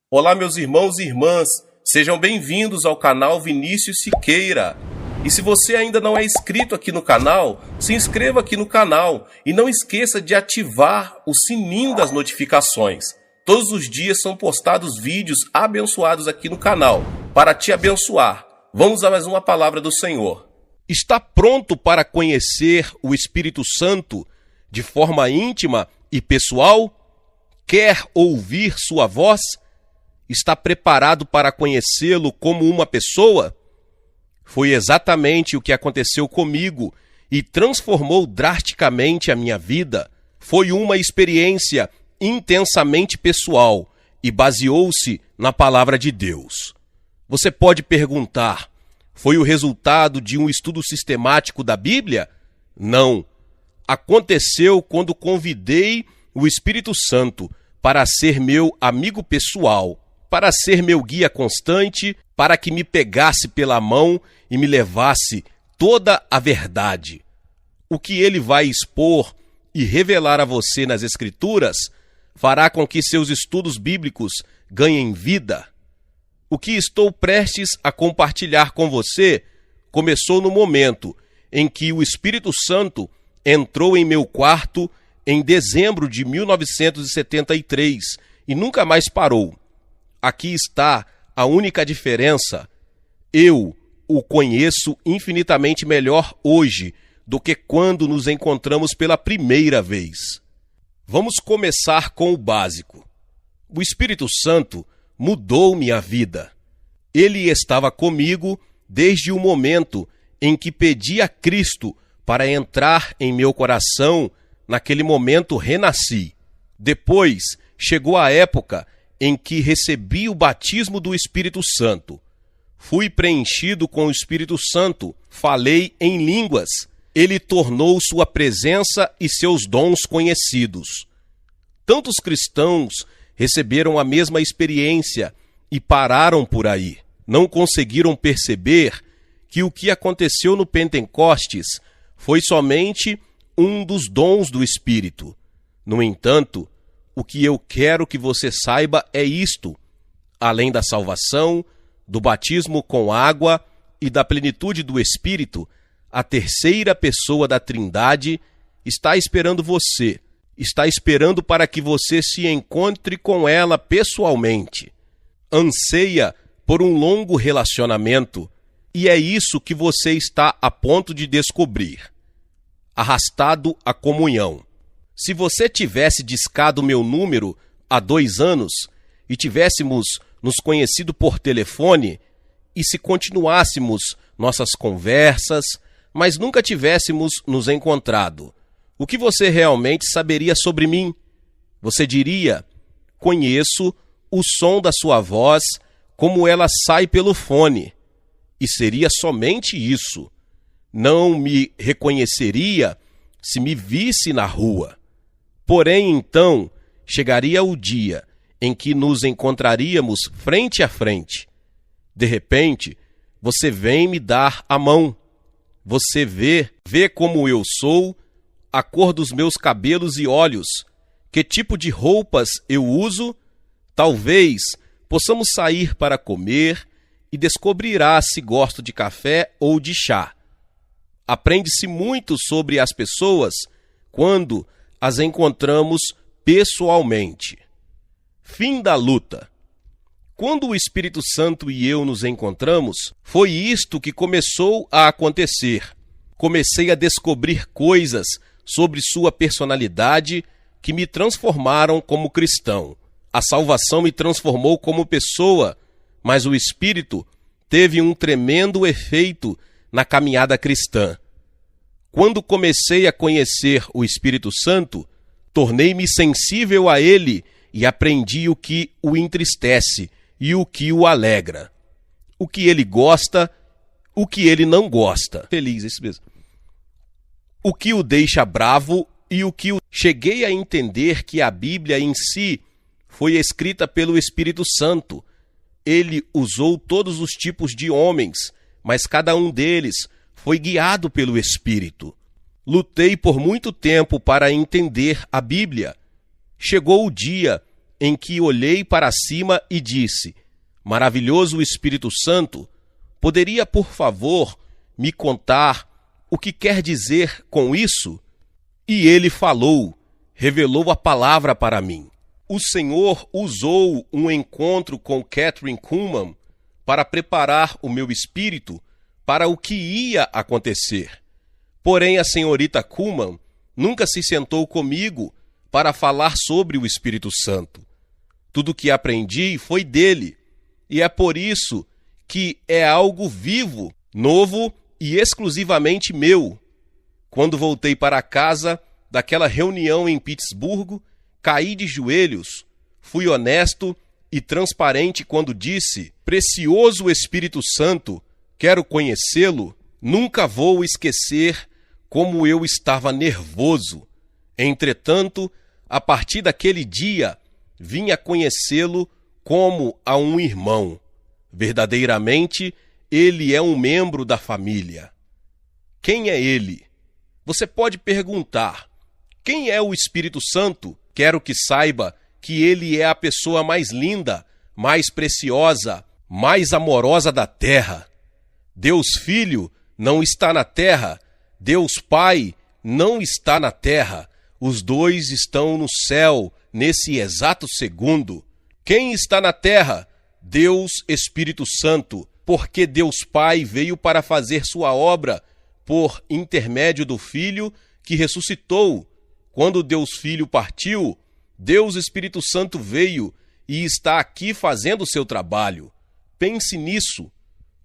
Olá, meus irmãos e irmãs, sejam bem-vindos ao canal Vinícius Siqueira. E se você ainda não é inscrito aqui no canal, se inscreva aqui no canal e não esqueça de ativar o sininho das notificações. Todos os dias são postados vídeos abençoados aqui no canal, para te abençoar. Vamos a mais uma palavra do Senhor. Está pronto para conhecer o Espírito Santo de forma íntima e pessoal? Quer ouvir sua voz? Está preparado para conhecê-lo como uma pessoa? Foi exatamente o que aconteceu comigo e transformou drasticamente a minha vida. Foi uma experiência intensamente pessoal e baseou-se na palavra de Deus. Você pode perguntar, foi o resultado de um estudo sistemático da Bíblia? Não. Aconteceu quando convidei o Espírito Santo para ser meu amigo pessoal, para ser meu guia constante, para que me pegasse pela mão e me levasse toda a verdade. O que ele vai expor e revelar a você nas Escrituras fará com que seus estudos bíblicos ganhem vida. O que estou prestes a compartilhar com você começou no momento em que o Espírito Santo entrou em meu quarto em dezembro de 1973 e nunca mais parou. Aqui está a única diferença. Eu o conheço infinitamente melhor hoje do que quando nos encontramos pela primeira vez. Vamos começar com o básico. O Espírito Santo mudou minha vida. Ele estava comigo desde o momento em que pedi a Cristo para entrar em meu coração. Naquele momento renasci. Depois chegou a época em que recebi o batismo do Espírito Santo. Fui preenchido com o Espírito Santo, falei em línguas. Ele tornou sua presença e seus dons conhecidos. Tantos cristãos receberam a mesma experiência e pararam por aí. Não conseguiram perceber que o que aconteceu no Pentecostes foi somente um dos dons do Espírito. No entanto, o que eu quero que você saiba é isto: além da salvação, do batismo com água e da plenitude do Espírito, a terceira pessoa da Trindade está esperando você, está esperando para que você se encontre com ela pessoalmente. Anseia por um longo relacionamento, e é isso que você está a ponto de descobrir. Arrastado à comunhão. Se você tivesse discado meu número há 2 anos e tivéssemos nos conhecido por telefone, e se continuássemos nossas conversas, mas nunca tivéssemos nos encontrado, o que você realmente saberia sobre mim? Você diria: conheço o som da sua voz, como ela sai pelo fone. E seria somente isso. Não me reconheceria se me visse na rua. Porém, então, chegaria o dia em que nos encontraríamos frente a frente. De repente, você vem me dar a mão. Você vê como eu sou, a cor dos meus cabelos e olhos, que tipo de roupas eu uso. Talvez possamos sair para comer e descobrirá se gosto de café ou de chá. Aprende-se muito sobre as pessoas quando as encontramos pessoalmente. Fim da luta. Quando o Espírito Santo e eu nos encontramos, foi isto que começou a acontecer. Comecei a descobrir coisas sobre sua personalidade que me transformaram como cristão. A salvação me transformou como pessoa, mas o Espírito teve um tremendo efeito na caminhada cristã. Quando comecei a conhecer o Espírito Santo, tornei-me sensível a ele e aprendi o que o entristece e o que o alegra. O que ele gosta, o que ele não gosta. Feliz, isso mesmo. O que o deixa bravo e o que o... Cheguei a entender que a Bíblia em si foi escrita pelo Espírito Santo. Ele usou todos os tipos de homens, mas cada um deles foi guiado pelo Espírito. Lutei por muito tempo para entender a Bíblia. Chegou o dia em que olhei para cima e disse: maravilhoso Espírito Santo, poderia, por favor, me contar o que quer dizer com isso? E ele falou, revelou a palavra para mim. O Senhor usou um encontro com Kathryn Kuhlman para preparar o meu espírito para o que ia acontecer. Porém, a senhorita Kuhlman nunca se sentou comigo para falar sobre o Espírito Santo. Tudo que aprendi foi dele, e é por isso que é algo vivo, novo e exclusivamente meu. Quando voltei para casa daquela reunião em Pittsburgh, caí de joelhos, fui honesto e transparente quando disse: precioso Espírito Santo, quero conhecê-lo. Nunca vou esquecer como eu estava nervoso. Entretanto, a partir daquele dia, vim a conhecê-lo como a um irmão. Verdadeiramente, ele é um membro da família. Quem é ele? Você pode perguntar: quem é o Espírito Santo? Quero que saiba que ele é a pessoa mais linda, mais preciosa, mais amorosa da terra. Deus Filho não está na terra, Deus Pai não está na terra. Os dois estão no céu nesse exato segundo. Quem está na terra? Deus Espírito Santo, porque Deus Pai veio para fazer sua obra por intermédio do Filho que ressuscitou. Quando Deus Filho partiu, Deus Espírito Santo veio e está aqui fazendo o seu trabalho. Pense nisso.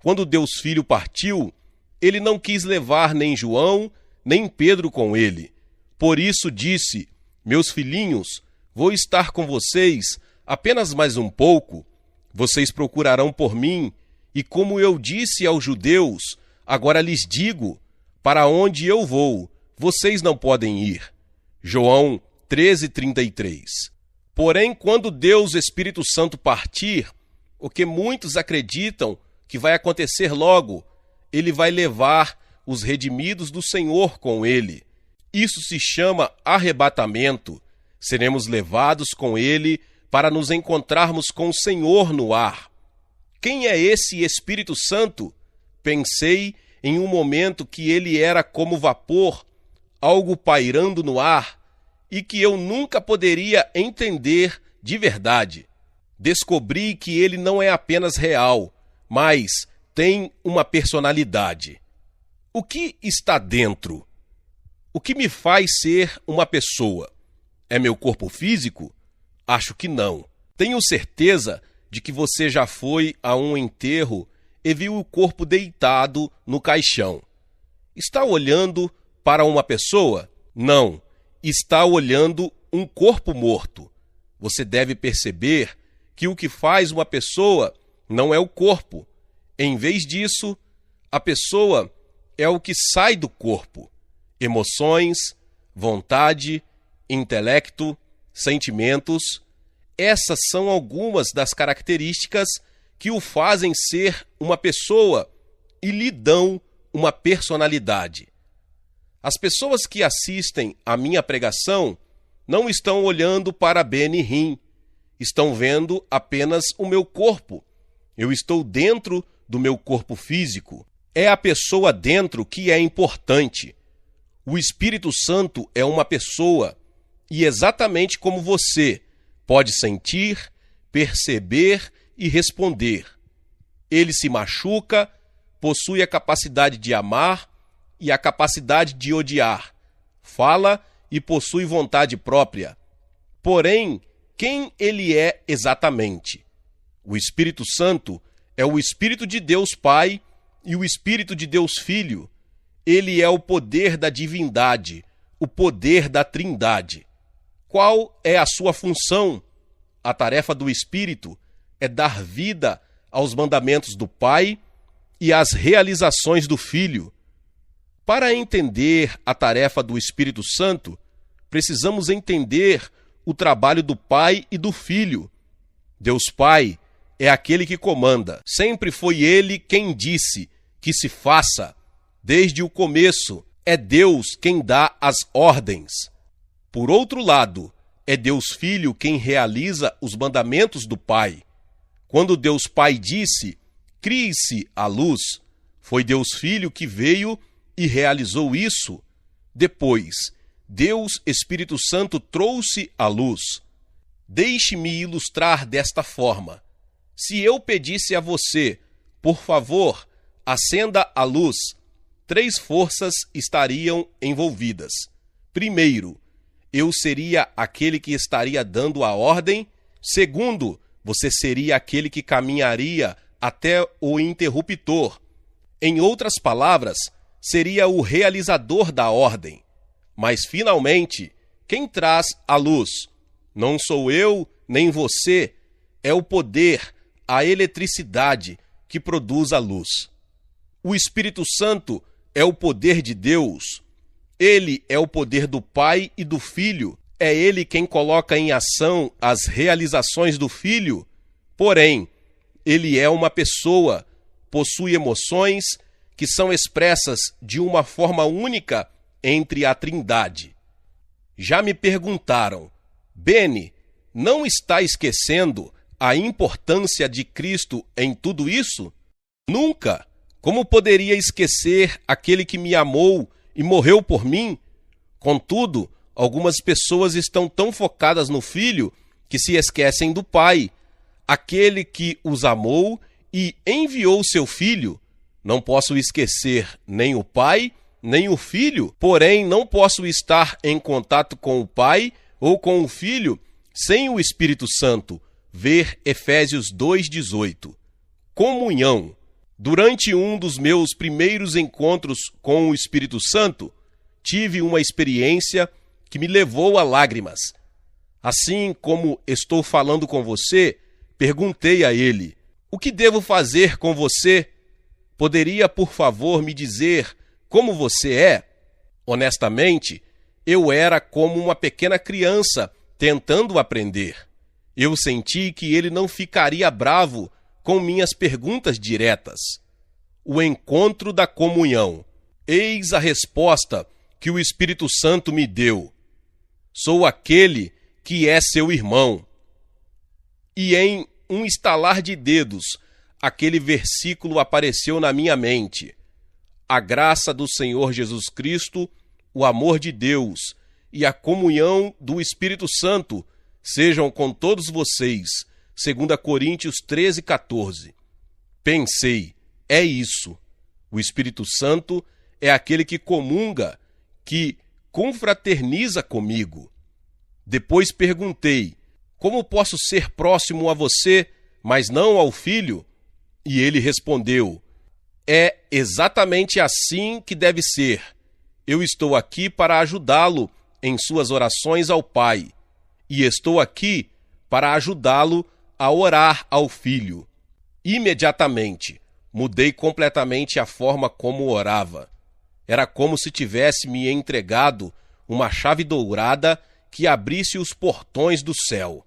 Quando Deus Filho partiu, ele não quis levar nem João, nem Pedro com ele. Por isso disse: meus filhinhos, vou estar com vocês apenas mais um pouco. Vocês procurarão por mim, e como eu disse aos judeus, agora lhes digo: para onde eu vou, vocês não podem ir. João 13:33. Porém, quando Deus Espírito Santo partir, o que muitos acreditam que vai acontecer logo, ele vai levar os redimidos do Senhor com ele. Isso se chama arrebatamento. Seremos levados com ele para nos encontrarmos com o Senhor no ar. Quem é esse Espírito Santo? Pensei em um momento que ele era como vapor, algo pairando no ar, e que eu nunca poderia entender de verdade. Descobri que ele não é apenas real, mas tem uma personalidade. O que está dentro? O que me faz ser uma pessoa? É meu corpo físico? Acho que não. Tenho certeza de que você já foi a um enterro e viu o corpo deitado no caixão. Está olhando para uma pessoa? Não. Está olhando um corpo morto. Você deve perceber que o que faz uma pessoa não é o corpo. Em vez disso, a pessoa é o que sai do corpo: emoções, vontade, intelecto, sentimentos. Essas são algumas das características que o fazem ser uma pessoa e lhe dão uma personalidade. As pessoas que assistem à minha pregação não estão olhando para Benny Hinn, estão vendo apenas o meu corpo. Eu estou dentro do meu corpo físico. É a pessoa dentro que é importante. O Espírito Santo é uma pessoa, e exatamente como você, pode sentir, perceber e responder. Ele se machuca, possui a capacidade de amar e a capacidade de odiar. Fala e possui vontade própria. Porém, quem ele é exatamente? O Espírito Santo é o Espírito de Deus Pai e o Espírito de Deus Filho. Ele é o poder da divindade, o poder da Trindade. Qual é a sua função? A tarefa do Espírito é dar vida aos mandamentos do Pai e às realizações do Filho. Para entender a tarefa do Espírito Santo, precisamos entender o trabalho do Pai e do Filho. Deus Pai é aquele que comanda. Sempre foi ele quem disse que se faça. Desde o começo, é Deus quem dá as ordens. Por outro lado, é Deus Filho quem realiza os mandamentos do Pai. Quando Deus Pai disse, crie-se a luz, foi Deus Filho que veio e realizou isso. Depois, Deus Espírito Santo trouxe a luz. Deixe-me ilustrar desta forma. Se eu pedisse a você, por favor, acenda a luz, 3 forças estariam envolvidas. Primeiro, eu seria aquele que estaria dando a ordem. Segundo, você seria aquele que caminharia até o interruptor. Em outras palavras, seria o realizador da ordem. Mas, finalmente, quem traz a luz? Não sou eu, nem você. É o poder, a eletricidade que produz a luz. O Espírito Santo é o poder de Deus. Ele é o poder do Pai e do Filho. É Ele quem coloca em ação as realizações do Filho. Porém, Ele é uma pessoa, possui emoções que são expressas de uma forma única entre a Trindade. Já me perguntaram, Beni, não está esquecendo a importância de Cristo em tudo isso? Nunca! Como poderia esquecer aquele que me amou e morreu por mim? Contudo, algumas pessoas estão tão focadas no Filho que se esquecem do Pai, aquele que os amou e enviou seu Filho. Não posso esquecer nem o Pai, nem o Filho, porém não posso estar em contato com o Pai ou com o Filho sem o Espírito Santo. Ver Efésios 2,18. Comunhão. Durante um dos meus primeiros encontros com o Espírito Santo, tive uma experiência que me levou a lágrimas. Assim como estou falando com você, perguntei a ele, o que devo fazer com você? Poderia, por favor, me dizer como você é? Honestamente, eu era como uma pequena criança tentando aprender. Eu senti que ele não ficaria bravo com minhas perguntas diretas. O encontro da comunhão. Eis a resposta que o Espírito Santo me deu. Sou aquele que é seu irmão. E em um estalar de dedos, aquele versículo apareceu na minha mente. A graça do Senhor Jesus Cristo, o amor de Deus e a comunhão do Espírito Santo sejam com todos vocês. 2 Coríntios 13:14. Pensei, é isso. O Espírito Santo é aquele que comunga, que confraterniza comigo. Depois perguntei, como posso ser próximo a você, mas não ao Filho? E ele respondeu, é exatamente assim que deve ser. Eu estou aqui para ajudá-lo em suas orações ao Pai, e estou aqui para ajudá-lo a orar ao Filho. Imediatamente, mudei completamente a forma como orava. Era como se tivesse me entregado uma chave dourada que abrisse os portões do céu.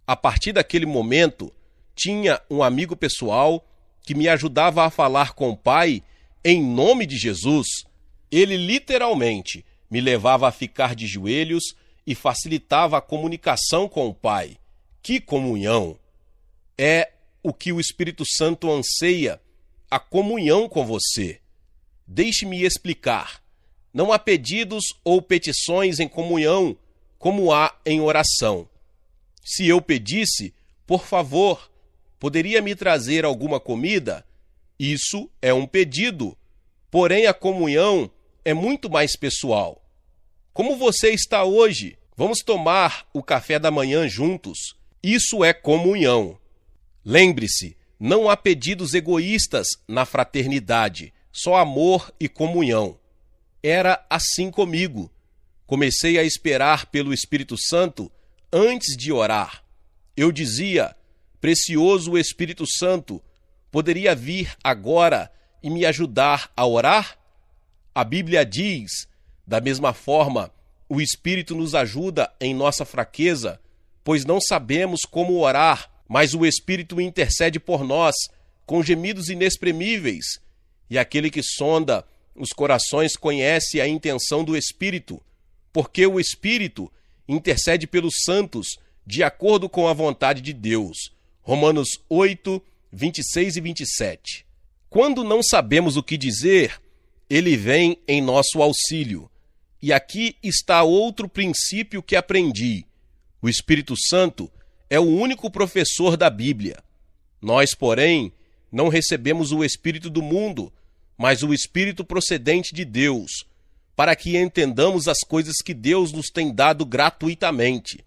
A partir daquele momento, tinha um amigo pessoal que me ajudava a falar com o Pai em nome de Jesus. Ele literalmente me levava a ficar de joelhos e facilitava a comunicação com o Pai. Que comunhão! É o que o Espírito Santo anseia, a comunhão com você. Deixe-me explicar. Não há pedidos ou petições em comunhão como há em oração. Se eu pedisse, por favor, poderia me trazer alguma comida? Isso é um pedido. Porém, a comunhão é muito mais pessoal. Como você está hoje? Vamos tomar o café da manhã juntos. Isso é comunhão. Lembre-se, não há pedidos egoístas na fraternidade, só amor e comunhão. Era assim comigo. Comecei a esperar pelo Espírito Santo antes de orar. Eu dizia, precioso Espírito Santo, poderia vir agora e me ajudar a orar? A Bíblia diz, da mesma forma, o Espírito nos ajuda em nossa fraqueza, pois não sabemos como orar, mas o Espírito intercede por nós com gemidos inexprimíveis. E aquele que sonda os corações conhece a intenção do Espírito, porque o Espírito intercede pelos santos de acordo com a vontade de Deus. Romanos 8, 26 e 27. Quando não sabemos o que dizer, ele vem em nosso auxílio. E aqui está outro princípio que aprendi. O Espírito Santo é o único professor da Bíblia. Nós, porém, não recebemos o Espírito do mundo, mas o Espírito procedente de Deus, para que entendamos as coisas que Deus nos tem dado gratuitamente.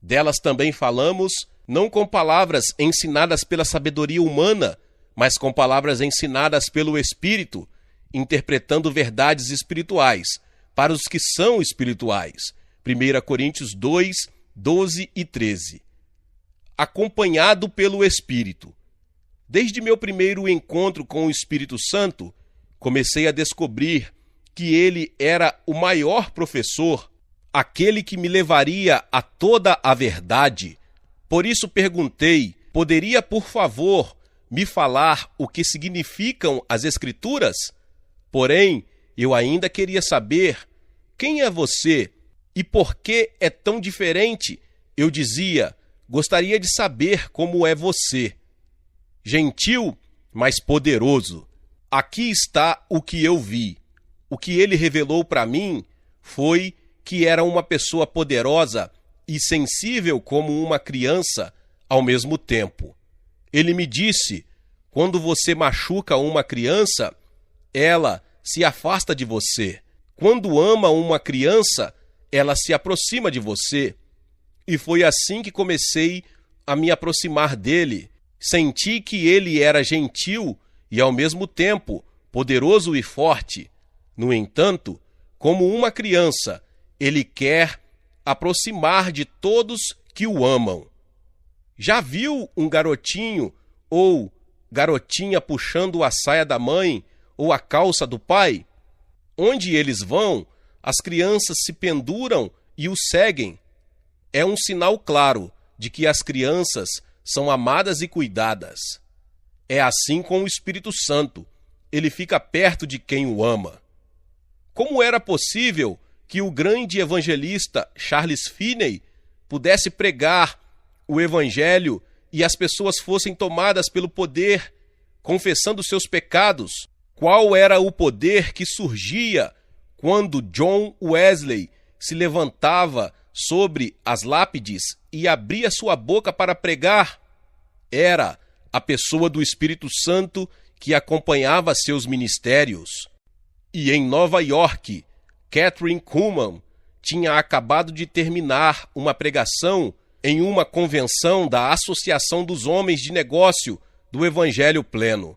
Delas também falamos, não com palavras ensinadas pela sabedoria humana, mas com palavras ensinadas pelo Espírito, interpretando verdades espirituais para os que são espirituais. 1 Coríntios 2, 12 e 13. Acompanhado pelo Espírito. Desde meu primeiro encontro com o Espírito Santo, comecei a descobrir que ele era o maior professor, aquele que me levaria a toda a verdade. Por isso perguntei, poderia, por favor, me falar o que significam as Escrituras? Porém, eu ainda queria saber, quem é você e por que é tão diferente? Eu dizia, gostaria de saber como é você. Gentil, mas poderoso. Aqui está o que eu vi. O que ele revelou para mim foi que era uma pessoa poderosa e sensível como uma criança ao mesmo tempo. Ele me disse, quando você machuca uma criança, ela se afasta de você. Quando ama uma criança, ela se aproxima de você. E foi assim que comecei a me aproximar dele. Senti que ele era gentil e, ao mesmo tempo, poderoso e forte. No entanto, como uma criança, ele quer aproximar de todos que o amam. Já viu um garotinho ou garotinha puxando a saia da mãe ou a calça do pai? Onde eles vão, as crianças se penduram e o seguem. É um sinal claro de que as crianças são amadas e cuidadas. É assim com o Espírito Santo. Ele fica perto de quem o ama. Como era possível que o grande evangelista Charles Finney pudesse pregar o evangelho e as pessoas fossem tomadas pelo poder, confessando seus pecados? Qual era o poder que surgia quando John Wesley se levantava sobre as lápides e abria sua boca para pregar? Era a pessoa do Espírito Santo que acompanhava seus ministérios. E em Nova York, Kathryn Kuhlman tinha acabado de terminar uma pregação em uma convenção da Associação dos Homens de Negócio do Evangelho Pleno.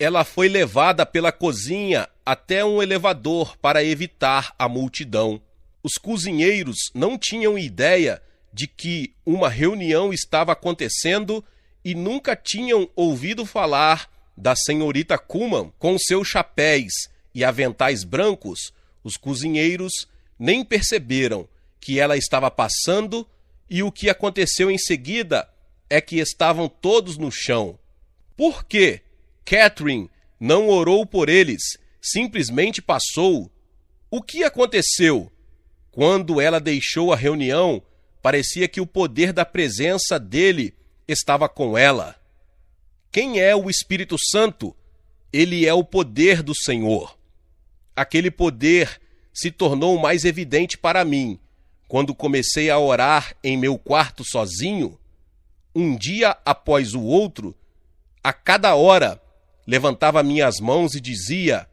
Ela foi levada pela cozinha até um elevador para evitar a multidão. Os cozinheiros não tinham ideia de que uma reunião estava acontecendo e nunca tinham ouvido falar da senhorita Kuhlman com seus chapéus e aventais brancos. Os cozinheiros nem perceberam que ela estava passando e o que aconteceu em seguida é que estavam todos no chão. Por quê? Kathryn não orou por eles, simplesmente passou. O que aconteceu? Quando ela deixou a reunião, parecia que o poder da presença dele estava com ela. Quem é o Espírito Santo? Ele é o poder do Senhor. Aquele poder se tornou mais evidente para mim quando comecei a orar em meu quarto sozinho. Um dia após o outro, a cada hora, levantava minhas mãos e dizia,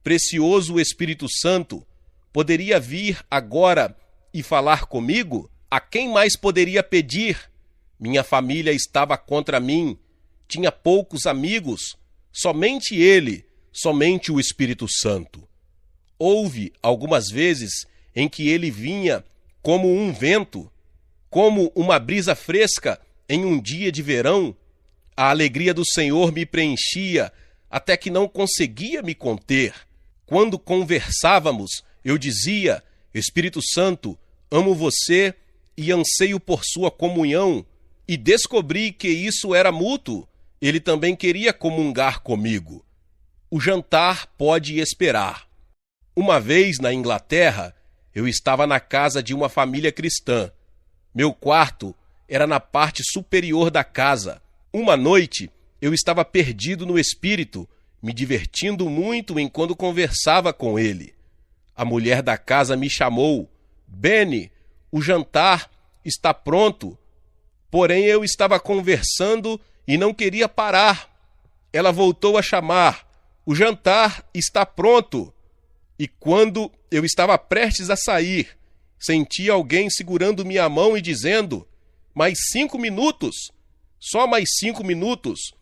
precioso Espírito Santo, poderia vir agora e falar comigo? A quem mais poderia pedir? Minha família estava contra mim, tinha poucos amigos, somente ele, somente o Espírito Santo. Houve algumas vezes em que ele vinha como um vento, como uma brisa fresca em um dia de verão. A alegria do Senhor me preenchia até que não conseguia me conter. Quando conversávamos, eu dizia, Espírito Santo, amo você e anseio por sua comunhão. E descobri que isso era mútuo. Ele também queria comungar comigo. O jantar pode esperar. Uma vez na Inglaterra, eu estava na casa de uma família cristã. Meu quarto era na parte superior da casa. Uma noite, eu estava perdido no espírito, me divertindo muito enquanto conversava com ele. A mulher da casa me chamou. Benny, o jantar está pronto. Porém, eu estava conversando e não queria parar. Ela voltou a chamar. O jantar está pronto. E quando eu estava prestes a sair, senti alguém segurando minha mão e dizendo: mais 5 minutos, só mais 5 minutos.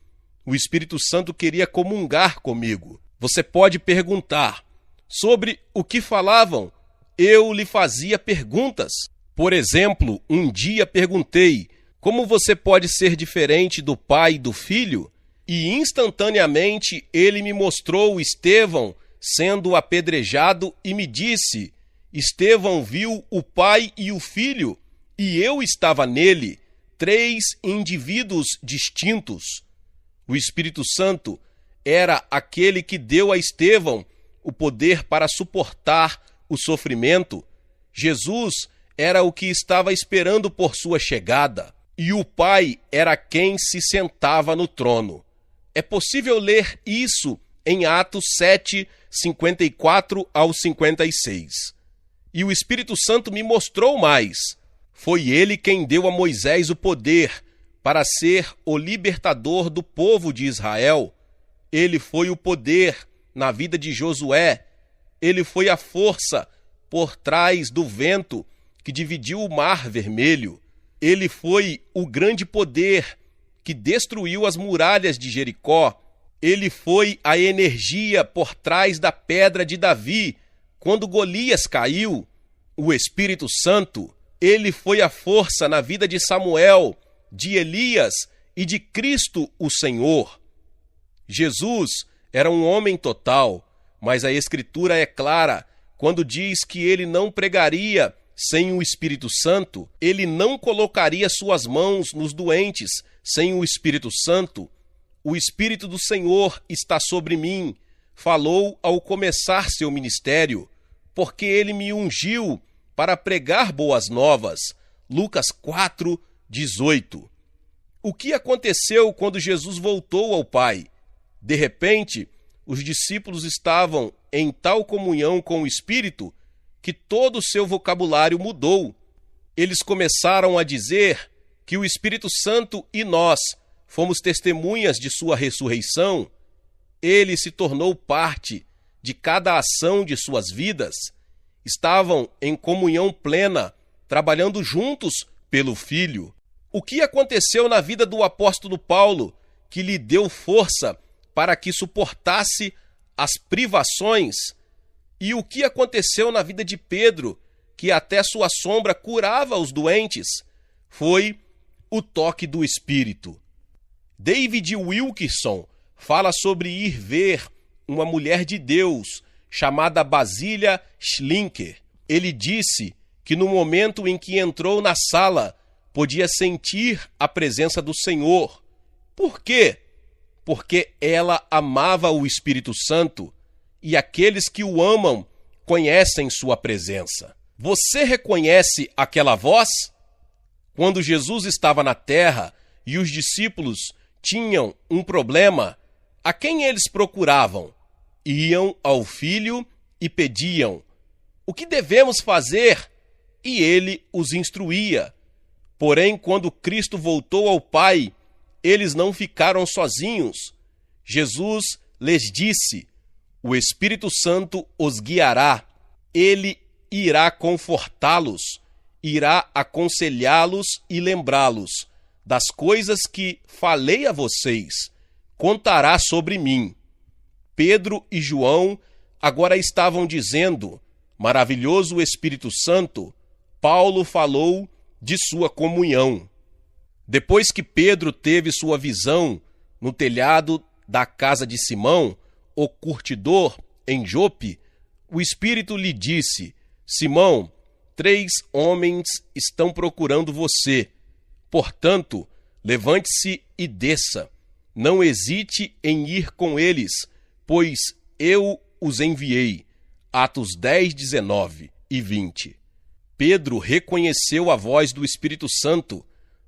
O Espírito Santo queria comungar comigo. Você pode perguntar sobre o que falavam. Eu lhe fazia perguntas. Por exemplo, um dia perguntei: como você pode ser diferente do pai e do filho? E instantaneamente ele me mostrou Estevão sendo apedrejado e me disse: Estevão viu o pai e o filho, e eu estava nele, 3 indivíduos distintos. O Espírito Santo era aquele que deu a Estevão o poder para suportar o sofrimento. Jesus era o que estava esperando por sua chegada, e o Pai era quem se sentava no trono. É possível ler isso em Atos 7, 54 ao 56. E o Espírito Santo me mostrou mais. Foi ele quem deu a Moisés o poder para ser o libertador do povo de Israel. Ele foi o poder na vida de Josué. Ele foi a força por trás do vento que dividiu o Mar Vermelho. Ele foi o grande poder que destruiu as muralhas de Jericó. Ele foi a energia por trás da pedra de Davi, quando Golias caiu. O Espírito Santo, ele foi a força na vida de Samuel, de Elias e de Cristo o Senhor. Jesus era um homem total, mas a Escritura é clara quando diz que ele não pregaria sem o Espírito Santo, ele não colocaria suas mãos nos doentes sem o Espírito Santo. O Espírito do Senhor está sobre mim, falou ao começar seu ministério, porque ele me ungiu para pregar boas novas. Lucas 4, 18. O que aconteceu quando Jesus voltou ao Pai? De repente, os discípulos estavam em tal comunhão com o Espírito que todo o seu vocabulário mudou. Eles começaram a dizer que o Espírito Santo e nós fomos testemunhas de sua ressurreição. Ele se tornou parte de cada ação de suas vidas. Estavam em comunhão plena, trabalhando juntos pelo Filho. O que aconteceu na vida do apóstolo Paulo, que lhe deu força para que suportasse as privações? E o que aconteceu na vida de Pedro, que até sua sombra curava os doentes? Foi o toque do Espírito. David Wilkerson fala sobre ir ver uma mulher de Deus chamada Basília Schlinker. Ele disse que no momento em que entrou na sala, podia sentir a presença do Senhor. Por quê? Porque ela amava o Espírito Santo e aqueles que o amam conhecem sua presença. Você reconhece aquela voz? Quando Jesus estava na terra e os discípulos tinham um problema, a quem eles procuravam? Iam ao Filho e pediam: o que devemos fazer? E ele os instruía. Porém, quando Cristo voltou ao Pai, eles não ficaram sozinhos. Jesus lhes disse: o Espírito Santo os guiará. Ele irá confortá-los, irá aconselhá-los e lembrá-los das coisas que falei a vocês. Contará sobre mim. Pedro e João agora estavam dizendo: maravilhoso Espírito Santo. Paulo falou de sua comunhão. Depois que Pedro teve sua visão no telhado da casa de Simão, o curtidor, em Jope, o Espírito lhe disse: Simão, 3 homens estão procurando você. Portanto, levante-se e desça. Não hesite em ir com eles, pois eu os enviei. Atos 10, 19. e 20. Pedro reconheceu a voz do Espírito Santo.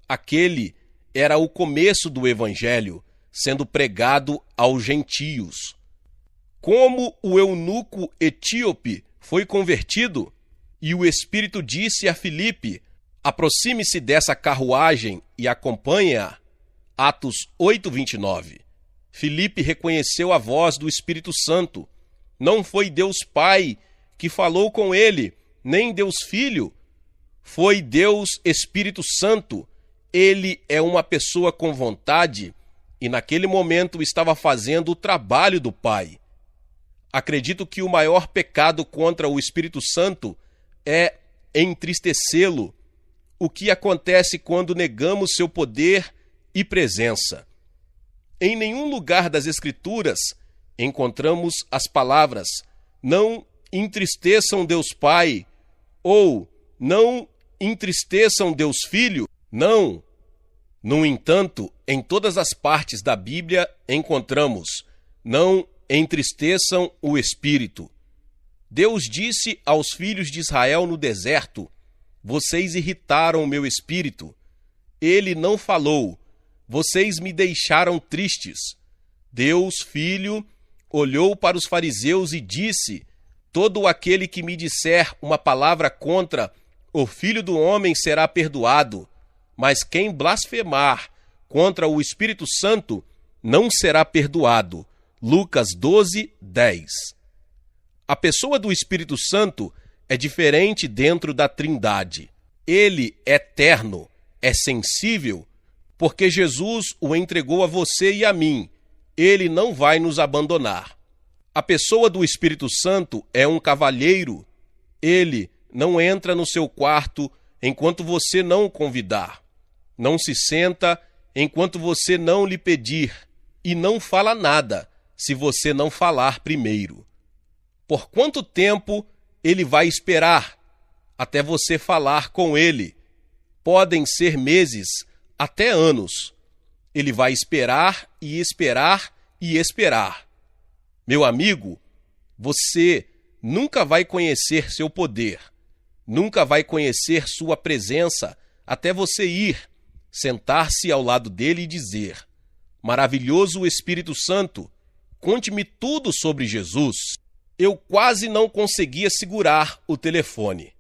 Aquele era o começo do Evangelho, sendo pregado aos gentios. Como o eunuco etíope foi convertido, e o Espírito disse a Filipe: aproxime-se dessa carruagem e acompanhe-a. Atos 8:29. Filipe reconheceu a voz do Espírito Santo. Não foi Deus Pai que falou com ele, nem Deus Filho. Foi Deus Espírito Santo. Ele é uma pessoa com vontade e naquele momento estava fazendo o trabalho do Pai. Acredito que o maior pecado contra o Espírito Santo é entristecê-lo, o que acontece quando negamos seu poder e presença. Em nenhum lugar das Escrituras encontramos as palavras "não entristeçam Deus Pai" ou "não entristeçam Deus Filho". Não. No entanto, em todas as partes da Bíblia encontramos "não entristeçam o Espírito". Deus disse aos filhos de Israel no deserto: vocês irritaram o meu espírito. Ele não falou: vocês me deixaram tristes. Deus, Filho, olhou para os fariseus e disse: todo aquele que me disser uma palavra contra o Filho do Homem será perdoado, mas quem blasfemar contra o Espírito Santo não será perdoado. Lucas 12:10. A pessoa do Espírito Santo é diferente dentro da Trindade. Ele é eterno, é sensível, porque Jesus o entregou a você e a mim. Ele não vai nos abandonar. A pessoa do Espírito Santo é um cavalheiro. Ele não entra no seu quarto enquanto você não o convidar. Não se senta enquanto você não lhe pedir. E não fala nada se você não falar primeiro. Por quanto tempo ele vai esperar até você falar com ele? Podem ser meses, até anos. Ele vai esperar e esperar e esperar. Meu amigo, você nunca vai conhecer seu poder, nunca vai conhecer sua presença até você ir, sentar-se ao lado dele e dizer: maravilhoso Espírito Santo, conte-me tudo sobre Jesus. Eu quase não conseguia segurar o telefone.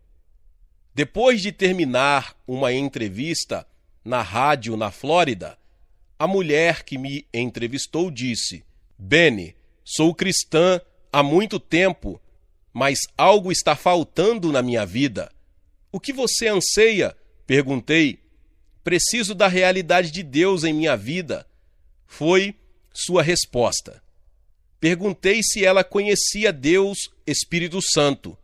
Depois de terminar uma entrevista na rádio na Flórida, a mulher que me entrevistou disse: Benny, sou cristã há muito tempo, mas algo está faltando na minha vida. O que você anseia? Perguntei. Preciso da realidade de Deus em minha vida, foi sua resposta. Perguntei se ela conhecia Deus, Espírito Santo.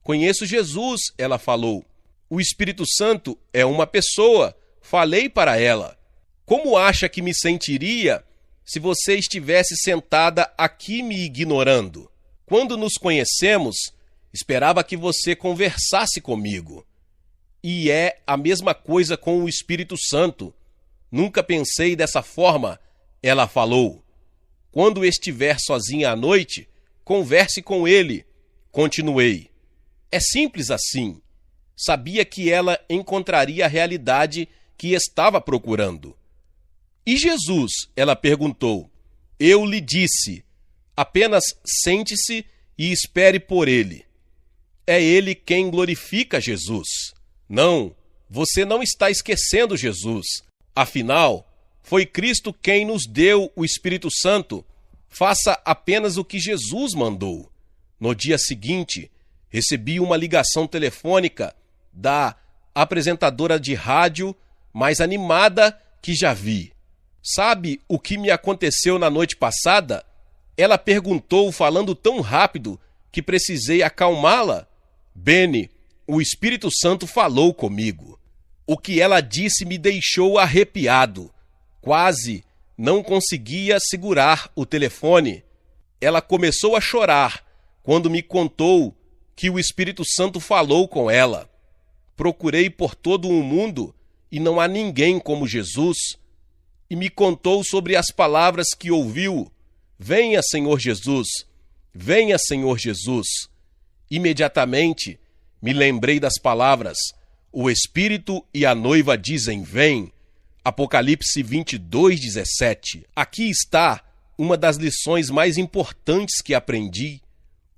Conheço Jesus, ela falou. O Espírito Santo é uma pessoa, falei para ela. Como acha que me sentiria se você estivesse sentada aqui me ignorando? Quando nos conhecemos, esperava que você conversasse comigo. E é a mesma coisa com o Espírito Santo. Nunca pensei dessa forma, ela falou. Quando estiver sozinha à noite, converse com ele. Continuei. É simples assim. Sabia que ela encontraria a realidade que estava procurando. E Jesus? Ela perguntou. Eu lhe disse. Apenas sente-se e espere por ele. É ele quem glorifica Jesus. Não, você não está esquecendo Jesus. Afinal, foi Cristo quem nos deu o Espírito Santo. Faça apenas o que Jesus mandou. No dia seguinte, recebi uma ligação telefônica da apresentadora de rádio mais animada que já vi. Sabe o que me aconteceu na noite passada? Ela perguntou falando tão rápido que precisei acalmá-la. Benny, o Espírito Santo falou comigo. O que ela disse me deixou arrepiado. Quase não conseguia segurar o telefone. Ela começou a chorar quando me contou que o Espírito Santo falou com ela. Procurei por todo o mundo e não há ninguém como Jesus. E me contou sobre as palavras que ouviu. Venha, Senhor Jesus. Venha, Senhor Jesus. Imediatamente, me lembrei das palavras: o Espírito e a noiva dizem, vem. Apocalipse 22:17. Aqui está uma das lições mais importantes que aprendi.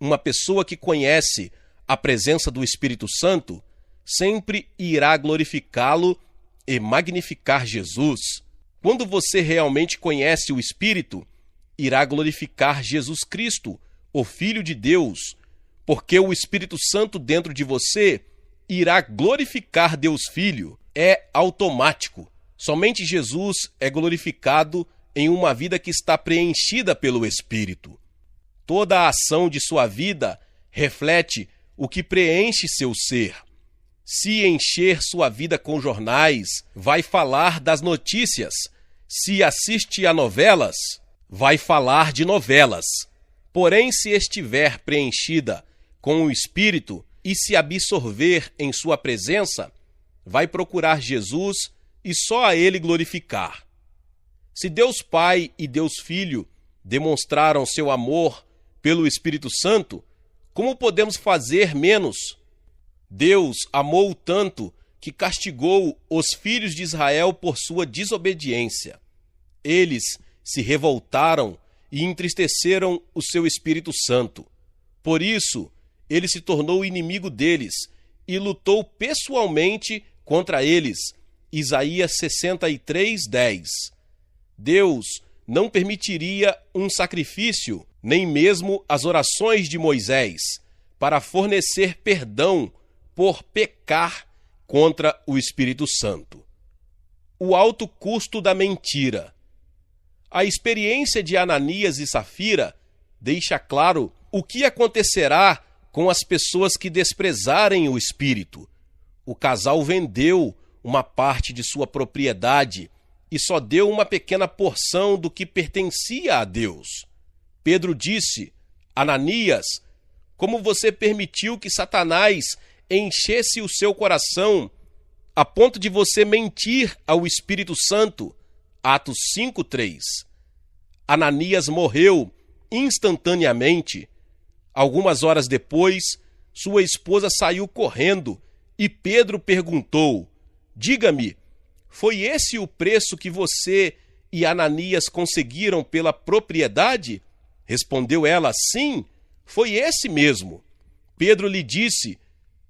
Uma pessoa que conhece a presença do Espírito Santo sempre irá glorificá-lo e magnificar Jesus. Quando você realmente conhece o Espírito, irá glorificar Jesus Cristo, o Filho de Deus, porque o Espírito Santo dentro de você irá glorificar Deus Filho. É automático. Somente Jesus é glorificado em uma vida que está preenchida pelo Espírito. Toda a ação de sua vida reflete o que preenche seu ser. Se encher sua vida com jornais, vai falar das notícias. Se assiste a novelas, vai falar de novelas. Porém, se estiver preenchida com o Espírito e se absorver em sua presença, vai procurar Jesus e só a Ele glorificar. Se Deus Pai e Deus Filho demonstraram seu amor pelo Espírito Santo, como podemos fazer menos? Deus amou tanto que castigou os filhos de Israel por sua desobediência. Eles se revoltaram e entristeceram o seu Espírito Santo. Por isso, ele se tornou inimigo deles e lutou pessoalmente contra eles. Isaías 63:10. Deus não permitiria um sacrifício, nem mesmo as orações de Moisés, para fornecer perdão por pecar contra o Espírito Santo. O alto custo da mentira. A experiência de Ananias e Safira deixa claro o que acontecerá com as pessoas que desprezarem o Espírito. O casal vendeu uma parte de sua propriedade e só deu uma pequena porção do que pertencia a Deus. Pedro disse: Ananias, como você permitiu que Satanás enchesse o seu coração a ponto de você mentir ao Espírito Santo? Atos 5:3. Ananias morreu instantaneamente. Algumas horas depois, sua esposa saiu correndo e Pedro perguntou: diga-me, foi esse o preço que você e Ananias conseguiram pela propriedade? Respondeu ela: sim, foi esse mesmo. Pedro lhe disse: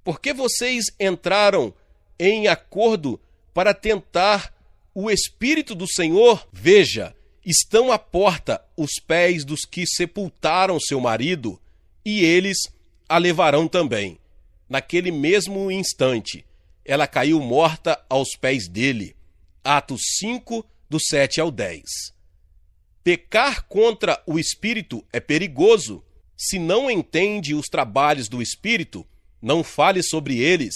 por que vocês entraram em acordo para tentar o Espírito do Senhor? Veja, estão à porta os pés dos que sepultaram seu marido, e eles a levarão também. Naquele mesmo instante, ela caiu morta aos pés dele. Atos 5, do 7 ao 10. Pecar contra o Espírito é perigoso. Se não entende os trabalhos do Espírito, não fale sobre eles.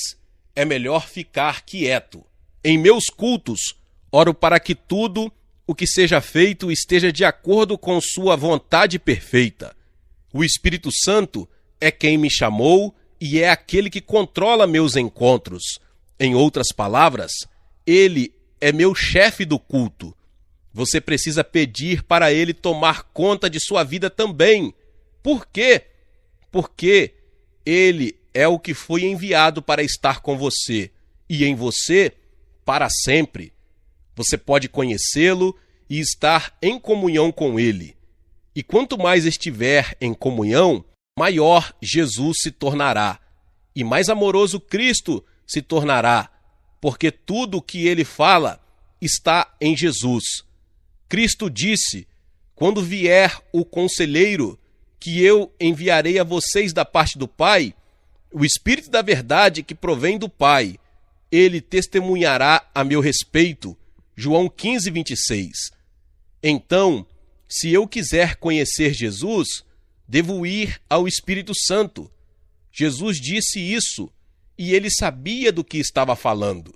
É melhor ficar quieto. Em meus cultos, oro para que tudo o que seja feito esteja de acordo com sua vontade perfeita. O Espírito Santo é quem me chamou e é aquele que controla meus encontros. Em outras palavras, ele é meu chefe do culto. Você precisa pedir para ele tomar conta de sua vida também. Por quê? Porque ele é o que foi enviado para estar com você e em você para sempre. Você pode conhecê-lo e estar em comunhão com ele. E quanto mais estiver em comunhão, maior Jesus se tornará, e mais amoroso Cristo se tornará, porque tudo o que ele fala está em Jesus. Cristo disse: quando vier o Conselheiro, que eu enviarei a vocês da parte do Pai, o Espírito da verdade que provém do Pai, ele testemunhará a meu respeito. João 15:26. Então, se eu quiser conhecer Jesus, devo ir ao Espírito Santo. Jesus disse isso, e ele sabia do que estava falando.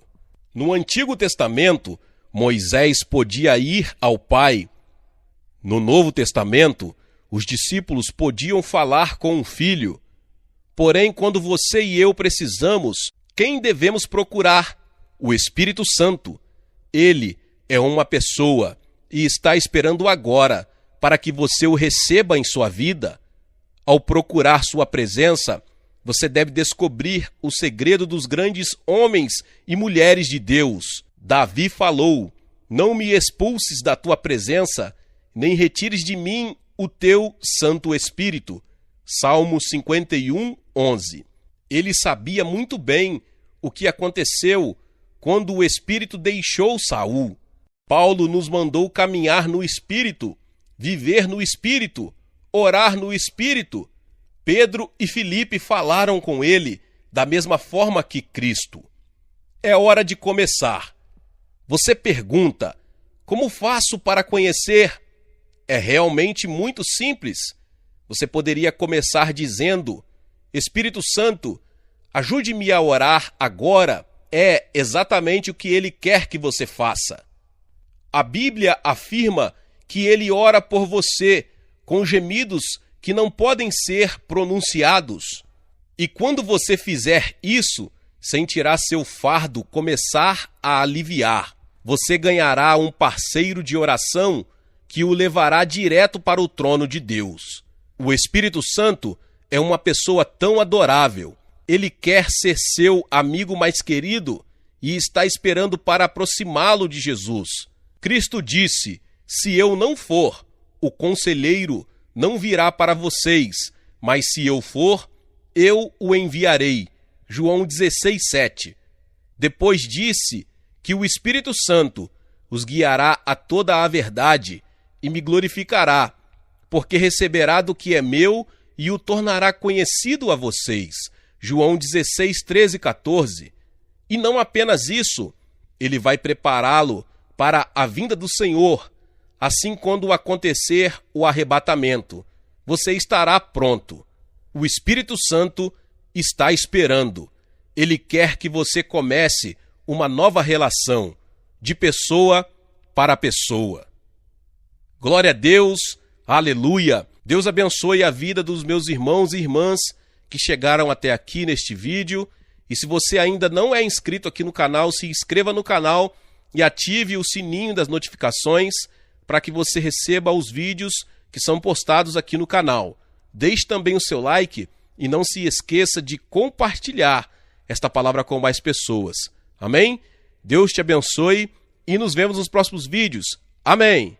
No Antigo Testamento, Moisés podia ir ao Pai. No Novo Testamento, os discípulos podiam falar com o Filho. Porém, quando você e eu precisamos, quem devemos procurar? O Espírito Santo. Ele é uma pessoa e está esperando agora para que você o receba em sua vida. Ao procurar sua presença, Você deve descobrir o segredo dos grandes homens e mulheres de Deus. Davi falou: não me expulses da tua presença, nem retires de mim o teu Santo Espírito. Salmo 51, 11. Ele sabia muito bem o que aconteceu quando o Espírito deixou Saul. Paulo nos mandou caminhar no Espírito, viver no Espírito, orar no Espírito. Pedro e Filipe falaram com ele da mesma forma que Cristo. É hora de começar. Você pergunta: como faço para conhecer? É realmente muito simples. Você poderia começar dizendo: Espírito Santo, ajude-me a orar agora. É exatamente o que ele quer que você faça. A Bíblia afirma que ele ora por você com gemidos que não podem ser pronunciados. E quando você fizer isso, sentirá seu fardo começar a aliviar. Você ganhará um parceiro de oração que o levará direto para o trono de Deus. O Espírito Santo é uma pessoa tão adorável. Ele quer ser seu amigo mais querido e está esperando para aproximá-lo de Jesus. Cristo disse: se eu não for, o conselheiro não virá para vocês, mas se eu for, eu o enviarei. João 16:7. Depois disse que o Espírito Santo os guiará a toda a verdade e me glorificará, porque receberá do que é meu e o tornará conhecido a vocês. João 16:13 e 14. E não apenas isso, ele vai prepará-lo para a vinda do Senhor. Assim, quando acontecer o arrebatamento, você estará pronto. O Espírito Santo está esperando. Ele quer que você comece uma nova relação, de pessoa para pessoa. Glória a Deus, aleluia. Deus abençoe a vida dos meus irmãos e irmãs que chegaram até aqui neste vídeo. E se você ainda não é inscrito aqui no canal, se inscreva no canal e ative o sininho das notificações para que você receba os vídeos que são postados aqui no canal. Deixe também o seu like e não se esqueça de compartilhar esta palavra com mais pessoas. Amém? Deus te abençoe e nos vemos nos próximos vídeos. Amém!